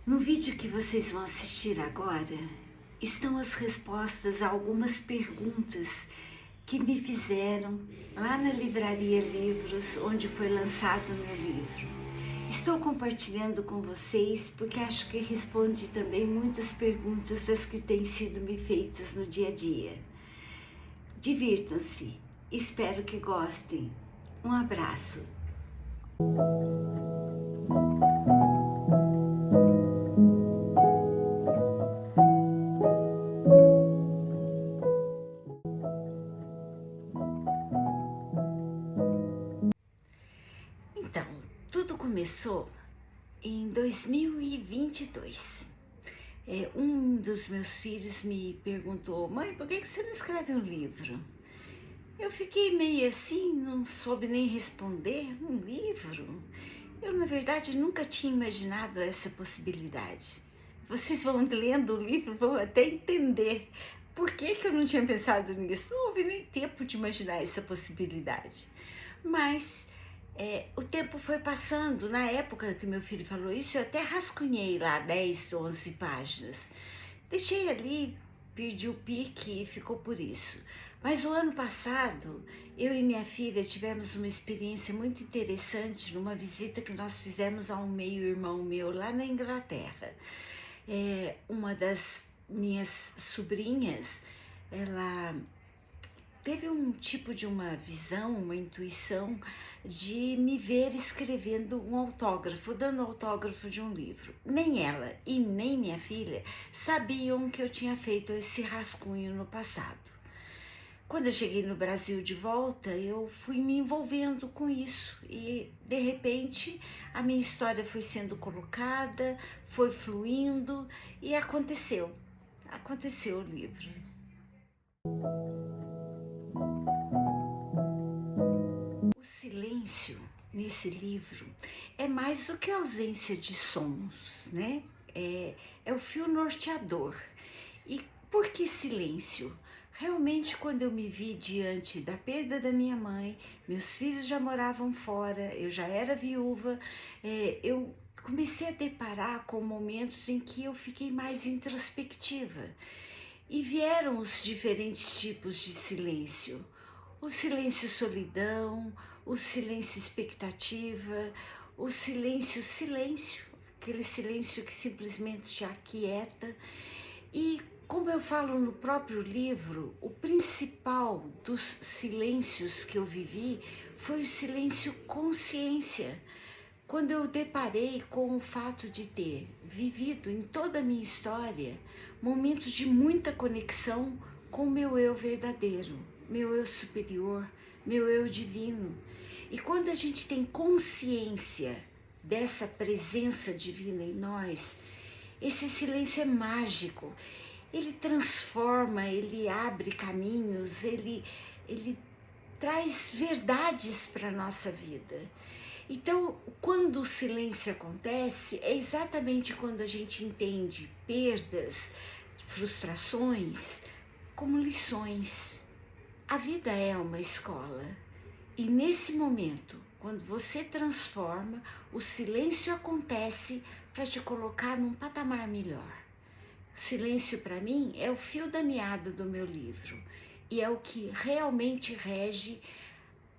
No vídeo que vocês vão assistir agora, estão as respostas a algumas perguntas que me fizeram lá na Livraria Livros, onde foi lançado o meu livro. Estou compartilhando com vocês porque acho que responde também muitas perguntas das que têm sido me feitas no dia a dia. Divirtam-se, espero que gostem. Um abraço. Então, tudo começou em 2022. Um dos meus filhos me perguntou: mãe, por que você não escreve um livro? Eu fiquei meio assim, não soube nem responder. Um livro? Eu, na verdade, nunca tinha imaginado essa possibilidade. Vocês vão lendo o livro, vão até entender por que eu não tinha pensado nisso. Não houve nem tempo de imaginar essa possibilidade. Mas o tempo foi passando. Na época que meu filho falou isso, eu até rascunhei lá 10, 11 páginas. Deixei ali, perdi o pique e ficou por isso. Mas o ano passado, eu e minha filha tivemos uma experiência muito interessante numa visita que nós fizemos a um meio-irmão meu lá na Inglaterra. Uma das minhas sobrinhas, ela teve um tipo de uma visão, uma intuição de me ver escrevendo um autógrafo, dando autógrafo de um livro. Nem ela e nem minha filha sabiam que eu tinha feito esse rascunho no passado. Quando eu cheguei no Brasil de volta, eu fui me envolvendo com isso e, de repente, a minha história foi sendo colocada, foi fluindo e aconteceu. Aconteceu o livro. O silêncio nesse livro é mais do que a ausência de sons, né? É o fio norteador. E por que silêncio? Realmente, quando eu me vi diante da perda da minha mãe, meus filhos já moravam fora, eu já era viúva, eu comecei a deparar com momentos em que eu fiquei mais introspectiva. E vieram os diferentes tipos de silêncio. O silêncio solidão, o silêncio expectativa, o silêncio silêncio, aquele silêncio que simplesmente te aquieta. E como eu falo no próprio livro, o principal dos silêncios que eu vivi foi o silêncio consciência. Quando eu deparei com o fato de ter vivido em toda a minha história momentos de muita conexão com o meu eu verdadeiro, meu eu superior, meu eu divino. E quando a gente tem consciência dessa presença divina em nós, esse silêncio é mágico. Ele transforma, ele abre caminhos, ele traz verdades para a nossa vida. Então, quando o silêncio acontece, é exatamente quando a gente entende perdas, frustrações, como lições. A vida é uma escola. E nesse momento, quando você transforma, o silêncio acontece para te colocar num patamar melhor. O silêncio, para mim, é o fio da meada do meu livro. E é o que realmente rege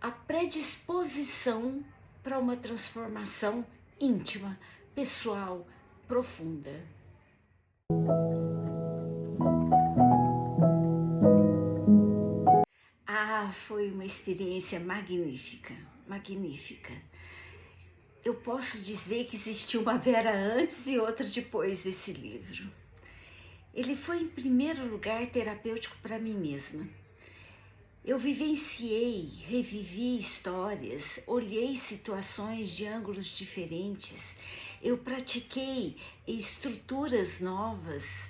a predisposição para uma transformação íntima, pessoal, profunda. Foi uma experiência magnífica, magnífica. Eu posso dizer que existiu uma Vera antes e outra depois desse livro. Ele foi, em primeiro lugar, terapêutico para mim mesma. Eu vivenciei, revivi histórias, olhei situações de ângulos diferentes, eu pratiquei estruturas novas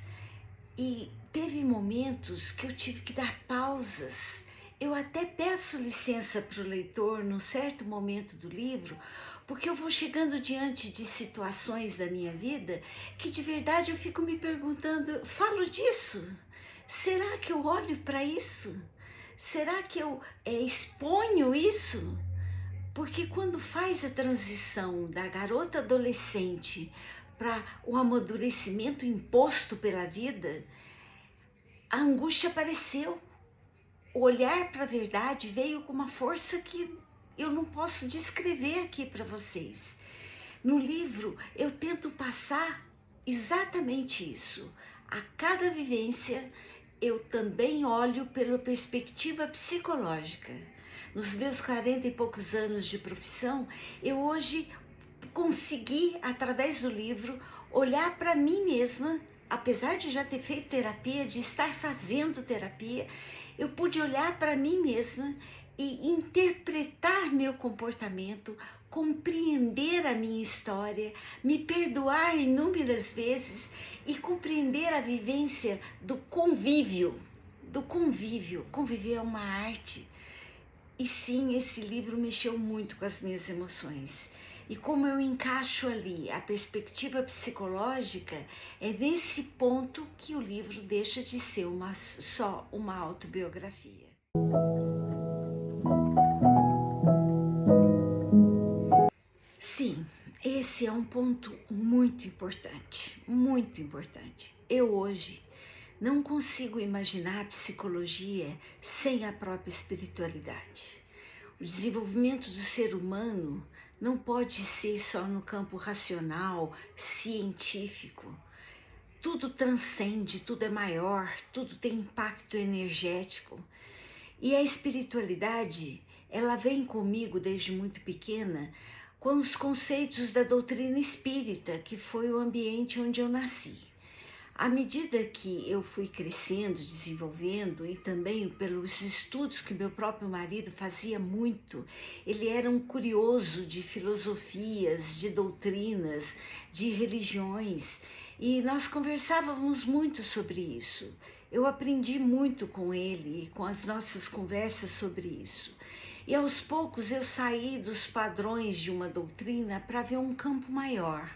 e teve momentos que eu tive que dar pausas. Eu até peço licença para o leitor num certo momento do livro, porque eu vou chegando diante de situações da minha vida que de verdade eu fico me perguntando, falo disso? Será que eu olho para isso? Será que eu exponho isso? Porque quando faz a transição da garota adolescente para o amadurecimento imposto pela vida, a angústia apareceu. O olhar para a verdade veio com uma força que eu não posso descrever aqui para vocês. No livro, eu tento passar exatamente isso. A cada vivência, eu também olho pela perspectiva psicológica. Nos meus 40 e poucos anos de profissão, eu hoje consegui, através do livro, olhar para mim mesma, apesar de já ter feito terapia, de estar fazendo terapia, eu pude olhar para mim mesma e interpretar meu comportamento, compreender a minha história, me perdoar inúmeras vezes e compreender a vivência do convívio. Conviver é uma arte. E sim, esse livro mexeu muito com as minhas emoções. E como eu encaixo ali a perspectiva psicológica, é nesse ponto que o livro deixa de ser só uma autobiografia. Sim, esse é um ponto muito importante, muito importante. Eu hoje não consigo imaginar a psicologia sem a própria espiritualidade. O desenvolvimento do ser humano não pode ser só no campo racional, científico. Tudo transcende, tudo é maior, tudo tem impacto energético. E a espiritualidade, ela vem comigo desde muito pequena com os conceitos da doutrina espírita, que foi o ambiente onde eu nasci. À medida que eu fui crescendo, desenvolvendo, e também pelos estudos que meu próprio marido fazia muito, ele era um curioso de filosofias, de doutrinas, de religiões, e nós conversávamos muito sobre isso. Eu aprendi muito com ele e com as nossas conversas sobre isso. E aos poucos eu saí dos padrões de uma doutrina para ver um campo maior.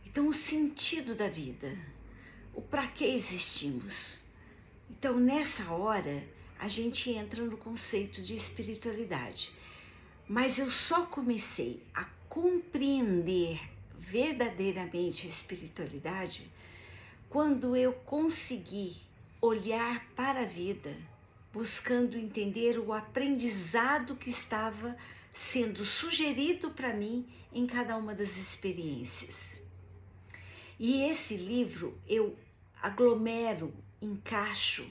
Então, o sentido da vida. O para que existimos. Então, nessa hora, a gente entra no conceito de espiritualidade. Mas eu só comecei a compreender verdadeiramente a espiritualidade quando eu consegui olhar para a vida, buscando entender o aprendizado que estava sendo sugerido para mim em cada uma das experiências. E esse livro eu aglomero, encaixo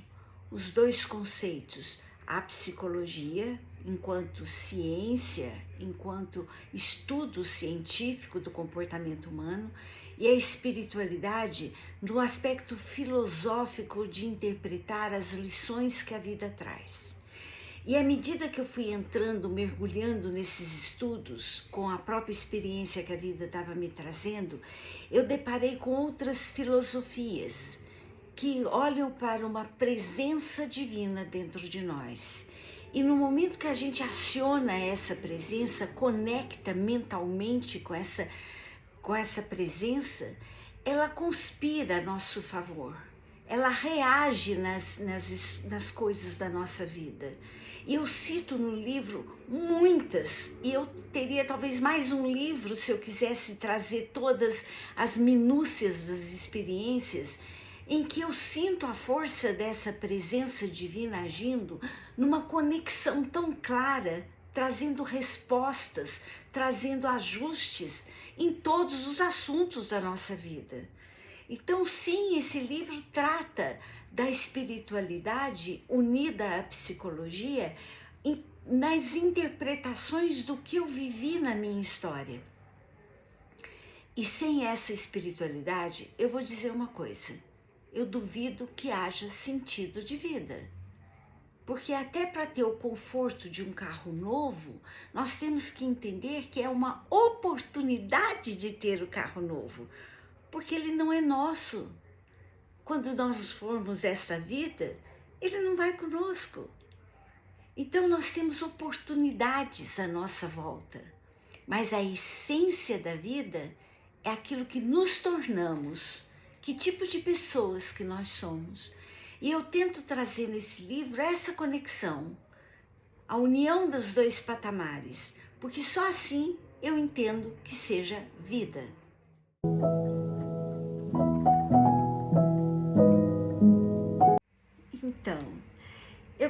os dois conceitos, a psicologia enquanto ciência, enquanto estudo científico do comportamento humano, e a espiritualidade no aspecto filosófico de interpretar as lições que a vida traz. E à medida que eu fui entrando, mergulhando nesses estudos, com a própria experiência que a vida estava me trazendo, eu deparei com outras filosofias que olham para uma presença divina dentro de nós. E no momento que a gente aciona essa presença, conecta mentalmente com essa presença, ela conspira a nosso favor. Ela reage nas coisas da nossa vida. E eu cito no livro muitas, e eu teria talvez mais um livro se eu quisesse trazer todas as minúcias das experiências, em que eu sinto a força dessa presença divina agindo numa conexão tão clara, trazendo respostas, trazendo ajustes em todos os assuntos da nossa vida. Então, sim, esse livro trata da espiritualidade unida à psicologia nas interpretações do que eu vivi na minha história. E sem essa espiritualidade, eu vou dizer uma coisa, eu duvido que haja sentido de vida. Porque até para ter o conforto de um carro novo, nós temos que entender que é uma oportunidade de ter o carro novo, porque ele não é nosso. Quando nós formos essa vida, ele não vai conosco. Então nós temos oportunidades à nossa volta, mas a essência da vida é aquilo que nos tornamos, que tipo de pessoas que nós somos. E eu tento trazer nesse livro essa conexão, a união dos dois patamares, porque só assim eu entendo que seja vida.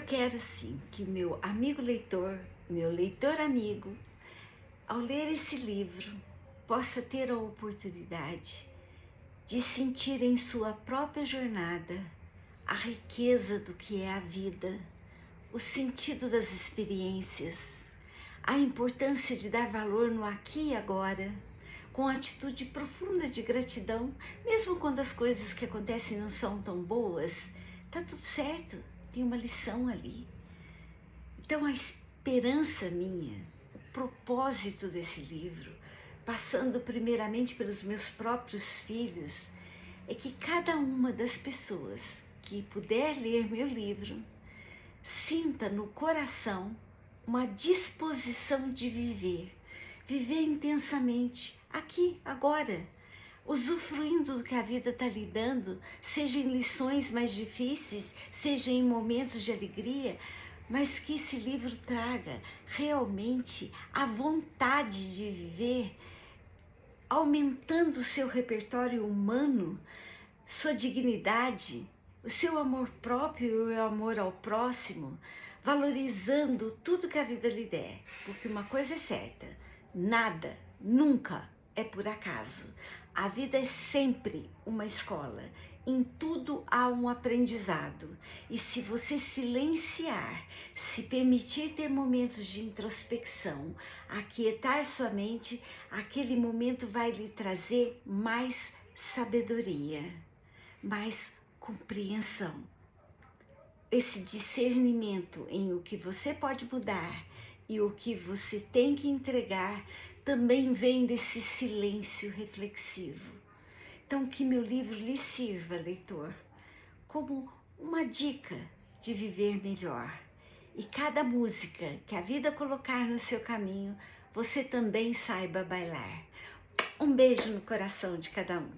quero sim que meu amigo leitor, meu leitor amigo, ao ler esse livro, possa ter a oportunidade de sentir em sua própria jornada a riqueza do que é a vida, o sentido das experiências, a importância de dar valor no aqui e agora, com atitude profunda de gratidão, mesmo quando as coisas que acontecem não são tão boas, tá tudo certo, tem uma lição ali. Então a esperança minha, o propósito desse livro, passando primeiramente pelos meus próprios filhos, é que cada uma das pessoas que puder ler meu livro sinta no coração uma disposição de viver intensamente, aqui, agora, usufruindo do que a vida está lhe dando, seja em lições mais difíceis, seja em momentos de alegria, mas que esse livro traga realmente a vontade de viver, aumentando o seu repertório humano, sua dignidade, o seu amor próprio e o amor ao próximo, valorizando tudo que a vida lhe der, porque uma coisa é certa, nada, nunca é por acaso. A vida é sempre uma escola, em tudo há um aprendizado. E se você silenciar, se permitir ter momentos de introspecção, aquietar sua mente, aquele momento vai lhe trazer mais sabedoria, mais compreensão. Esse discernimento em o que você pode mudar e o que você tem que entregar também vem desse silêncio reflexivo. Então, que meu livro lhe sirva, leitor, como uma dica de viver melhor. E cada música que a vida colocar no seu caminho, você também saiba bailar. Um beijo no coração de cada um.